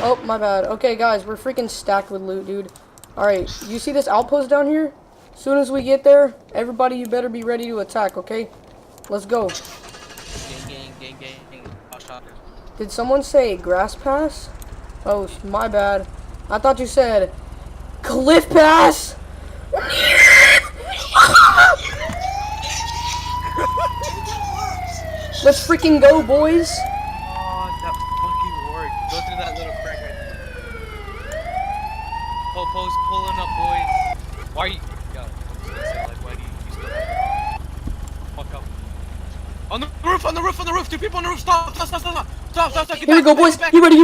Oh, my bad. Okay, guys, we're freaking stacked with loot, dude. Alright, you see this outpost down here? As soon as we get there, everybody, you better be ready to attack, okay? Let's go. Gang. I'll shot her. Did someone say grass pass? Oh, my bad. I thought you said cliff pass. Let's freaking go, boys. Oh, that fucking worked. Go through that little crack right there. Popo's pulling up, boys. Why are you? Yo, I'm just gonna say, like, why do you still have fuck up? On the roof, on the roof, on the roof. Two people on the roof. Stop. Get Here we back, go, boys. You ready?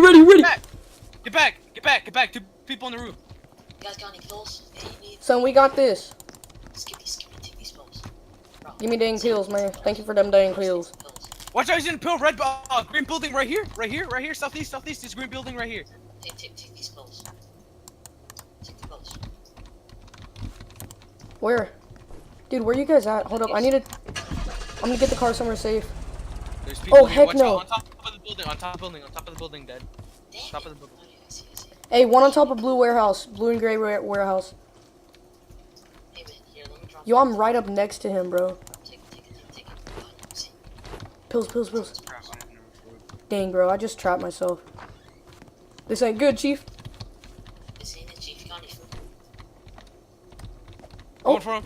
Get back. Two people on the roof. You guys got any kills? Son, we got this. Skip these pills. Give me dang kills, man. Thank you for them dang kills. Watch out, he's in a pill. Green building right here. Southeast. This green building right here. Take these pills. Take the pills. Where? Dude, where you guys at? Hold up, I'm gonna get the car somewhere safe. There's people Oh, here. heck Watch no. out. On top of the building, dead. Top of the building. I see. Hey, one on top of blue warehouse. Blue and gray warehouse. Hey man, here, let me drop. Yo, I'm right up next to him, bro. Take it. See. Pills. Dang, bro, I just trapped myself. This ain't good, Chief. This ain't it, Chief. You got any food? Going for him.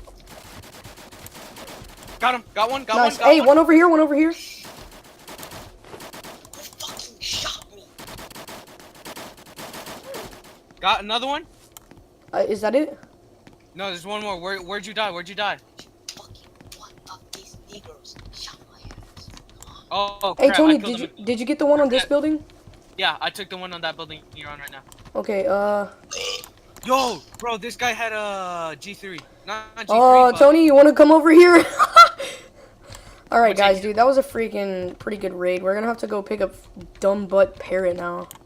Got him. Got one. Nice. Hey, one over here. Who fucking shot me? Got another one. Is that it? No, there's one more. Where'd you die? Fucking one of these Negroes shot my ass. Come on. Oh, Hey, crap. Tony, did you get the one on this building? Yeah, I took the one on that building you're on right now. Okay, Yo, bro, this guy had a G3. Not G3, oh, but... Tony, you wanna come over here? Alright, We're guys, taking- dude, that was a freaking pretty good raid. We're gonna have to go pick up dumb butt Parrot now.